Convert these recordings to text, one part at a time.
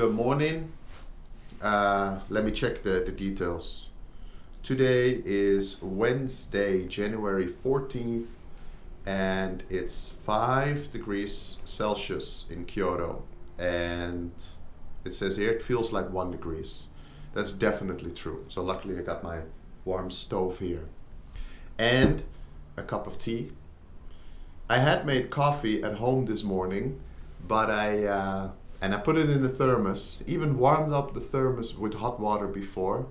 Good morning. Let me check the details. Today is Wednesday, January 14th, and it's 5 degrees Celsius in Kyoto. And it says here it feels like 1 degrees. That's definitely true. So luckily I got my warm stove here. And a cup of tea. I had made coffee at home this morning, but I put it in the thermos, even warmed up the thermos with hot water before,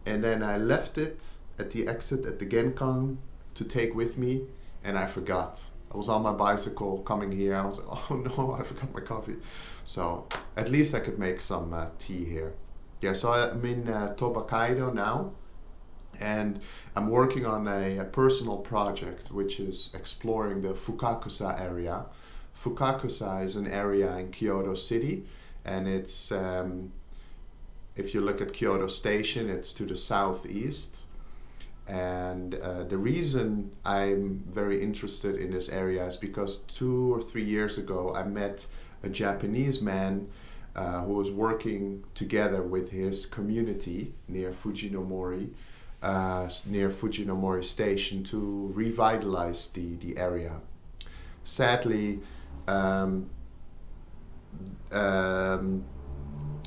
and then I left it at the exit at the Genkan to take with me, and I forgot. I was on my bicycle coming here, I was like, oh no, I forgot my coffee. So at least I could make some tea here. Yeah, so I'm in Tobakaido now, and I'm working on a personal project which is exploring the FukaKusa area. FukaKusa is an area in Kyoto City, and it's if you look at Kyoto Station, it's to the southeast. And the reason I'm very interested in this area is because 2 or 3 years ago I met a Japanese man who was working together with his community near Fujinomori Station to revitalize the area. Sadly, a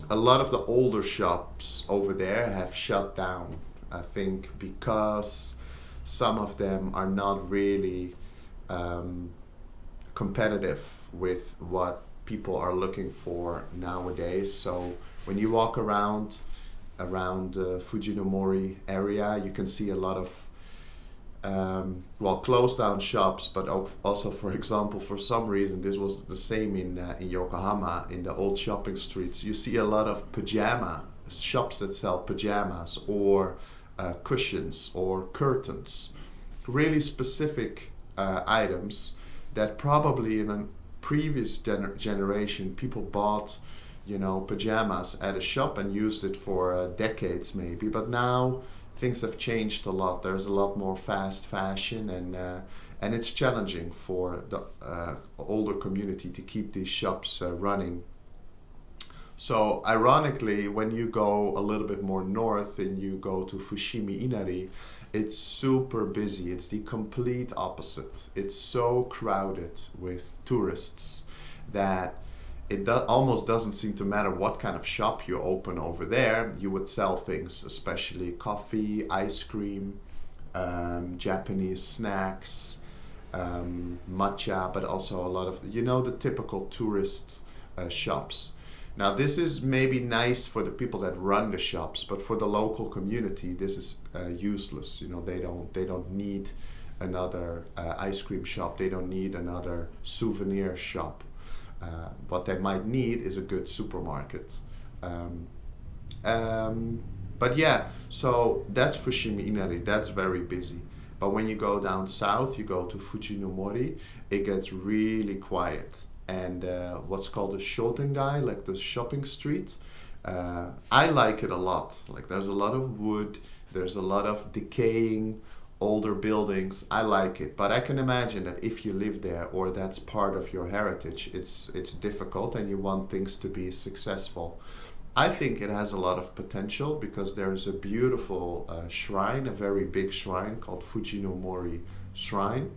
lot of the older shops over there have shut down. I think because some of them are not really competitive with what people are looking for nowadays. So when you walk around the Fujinomori area, you can see a lot of closed down shops, but also, for example, for some reason, this was the same in Yokohama, in the old shopping streets. You see a lot of shops that sell pajamas or cushions or curtains, really specific items that probably in a previous generation people bought, pajamas at a shop and used it for decades maybe, but now things have changed a lot. There's a lot more fast fashion, and it's challenging for the older community to keep these shops running. So ironically, when you go a little bit more north and you go to Fushimi Inari, it's super busy. It's the complete opposite. It's so crowded with tourists that it almost doesn't seem to matter what kind of shop you open over there. You would sell things, especially coffee, ice cream, Japanese snacks, matcha, but also a lot of, the typical tourist shops. Now this is maybe nice for the people that run the shops, but for the local community, this is useless. They don't need another ice cream shop. They don't need another souvenir shop. What they might need is a good supermarket. But yeah, so that's Fushimi Inari, that's very busy. But when you go down south, you go to Fujinomori, it gets really quiet. And what's called the Shotengai, like the shopping street, I like it a lot. Like there's a lot of wood, there's a lot of decaying older buildings. I like it, but I can imagine that if you live there or that's part of your heritage, it's difficult and you want things to be successful. I think it has a lot of potential because there is a beautiful shrine, a very big shrine called Fujinomori Shrine.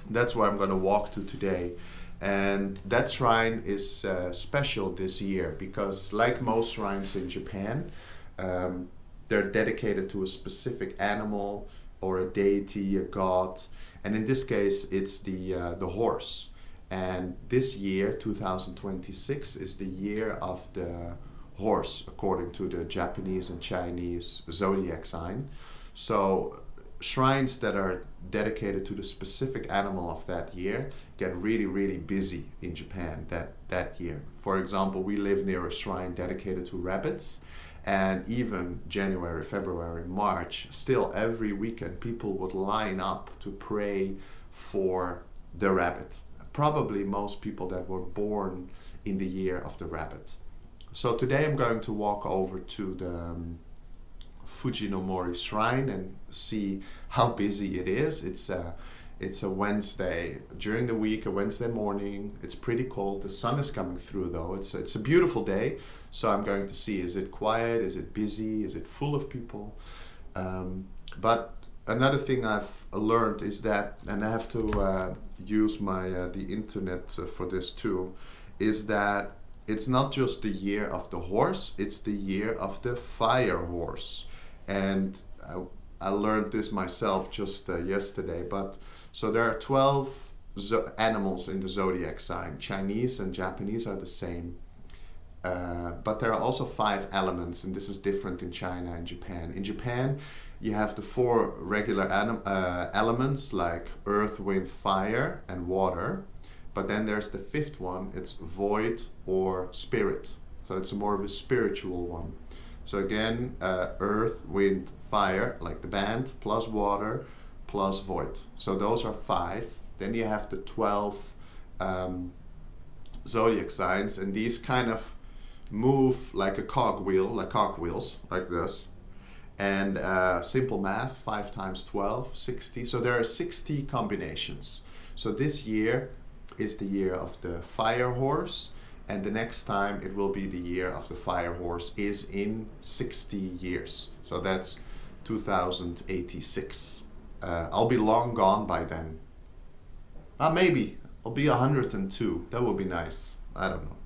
That's where I'm going to walk to today. And that shrine is special this year because, like most shrines in Japan, they're dedicated to a specific animal or a deity, a god, and in this case it's the horse. And this year, 2026, is the year of the horse according to the Japanese and Chinese zodiac sign. So shrines that are dedicated to the specific animal of that year get really, really busy in Japan that year. For example, we live near a shrine dedicated to rabbits, and even January, February, March, still every weekend people would line up to pray for the rabbit. Probably most people that were born in the year of the rabbit. So today I'm going to walk over to the Fujinomori shrine and see how busy it is. It's a Wednesday during the week, a Wednesday morning. It's pretty cold. The sun is coming through though. It's a beautiful day. So I'm going to see, is it quiet? Is it busy? Is it full of people? But another thing I've learned is that, and I have to use my the internet for this too, is that it's not just the year of the horse, it's the year of the fire horse. And I learned this myself just yesterday. But so there are 12 animals in the zodiac sign. Chinese and Japanese are the same. But there are also 5 elements, and this is different in China and Japan. In Japan, you have the 4 regular elements like earth, wind, fire, and water. But then there's the 5th one, it's void or spirit. So it's more of a spiritual one. So again, earth, wind, fire, like the band, plus water, plus void. So those are 5. Then you have the 12 zodiac signs, and these kind of move like a cogwheel, like cogwheels, like this. And simple math, 5 times 12, 60. So there are 60 combinations. So this year is the year of the fire horse, and the next time it will be the year of the fire horse is in 60 years. So that's 2086. I'll be long gone by then. Maybe I'll be 102. That would be nice. I don't know.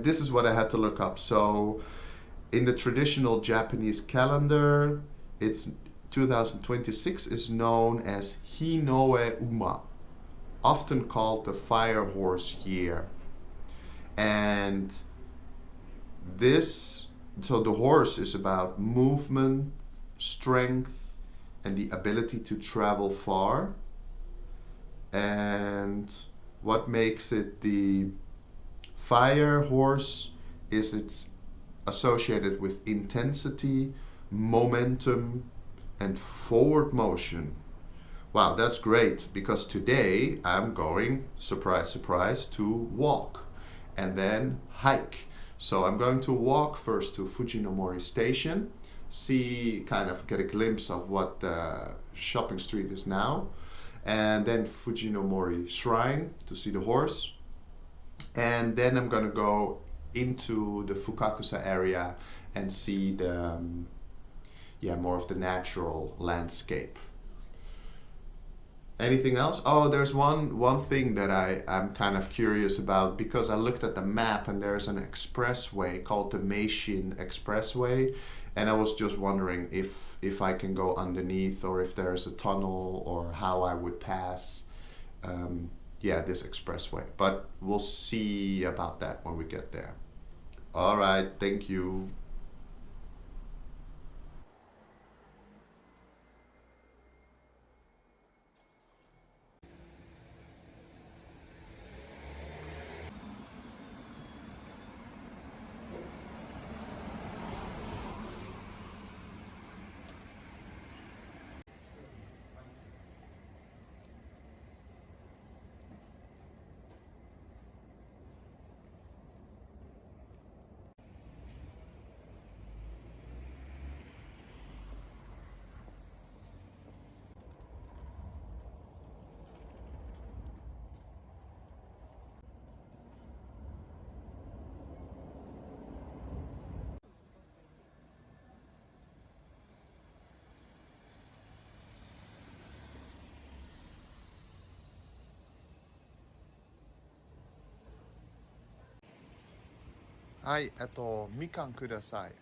This is what I had to look up. So in the traditional Japanese calendar, it's 2026 is known as Hinoe Uma, often called the fire horse year. And this, so the horse is about movement, strength, and the ability to travel far. And what makes it the fire horse is it's associated with intensity, momentum, and forward motion. Wow, that's great, because today I'm going, surprise, surprise, to walk and then hike. So I'm going to walk first to Fujinomori station, see, kind of get a glimpse of what the shopping street is now, and then Fujinomori shrine to see the horse. And then I'm going to go into the FukaKusa area and see the more of the natural landscape. Anything else? Oh, there's one thing that I'm kind of curious about, because I looked at the map and there's an expressway called the Meishin Expressway, and I was just wondering if I can go underneath, or if there's a tunnel, or how I would pass this expressway. But we'll see about that when we get there. All right, thank you.はい、あとみかんください。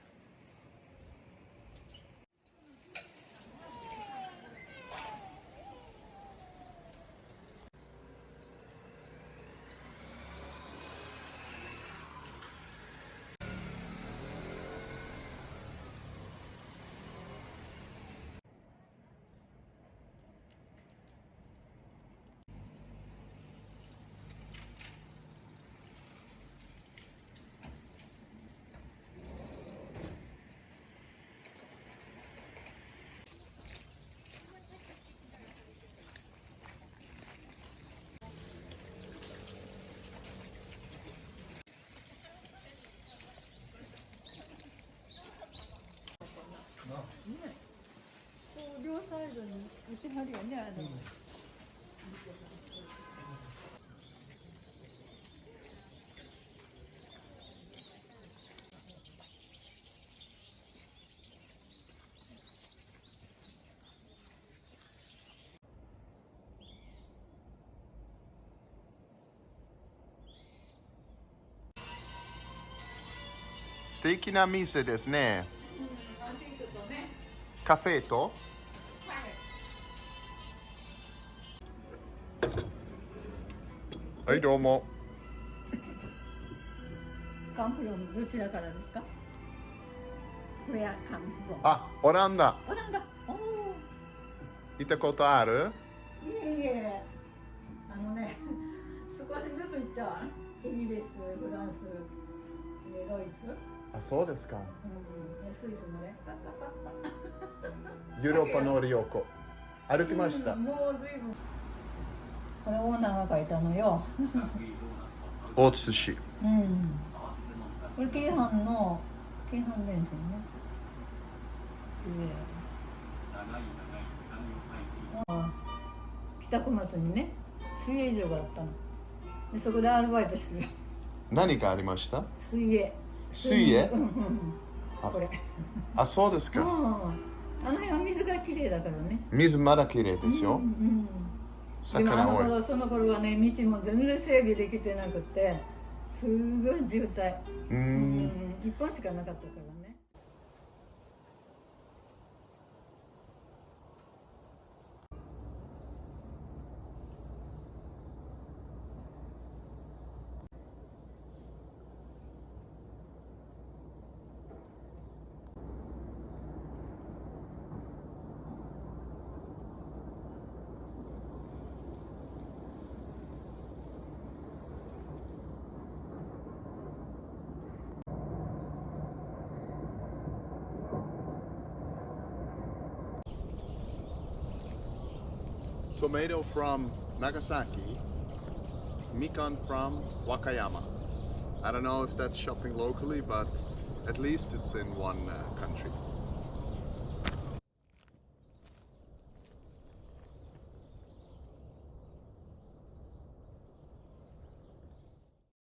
両サイドに置いてはるよね、素敵な店ですね。カフェとはいどうも。カンフロムどちらからですか？これはカンフロム。あ、オランダ。オランダ。おお。行ったことある？いえいえ。少しずつ行ったわ。イギリス、フランス、ドイツ。あ、そうですか。スイスもね。パッパッパッパ。ヨーロッパの旅行歩きました。もう随分。これオーナーが書いたのよ。大津市。これ京阪電線ね。北小松にね、水泳場があったの。でそこでアルバイトしてる。何かありました？水泳。これ。あ、そうですか。あの辺は水がきれいだからね。水まだきれいですよ。魚多い。その頃はね、道も全然整備できてなくて、すごい渋滞。一本しかなかったからね。Tomato from Nagasaki, mikan from Wakayama. I don't know if that's shopping locally, but at least it's in one country.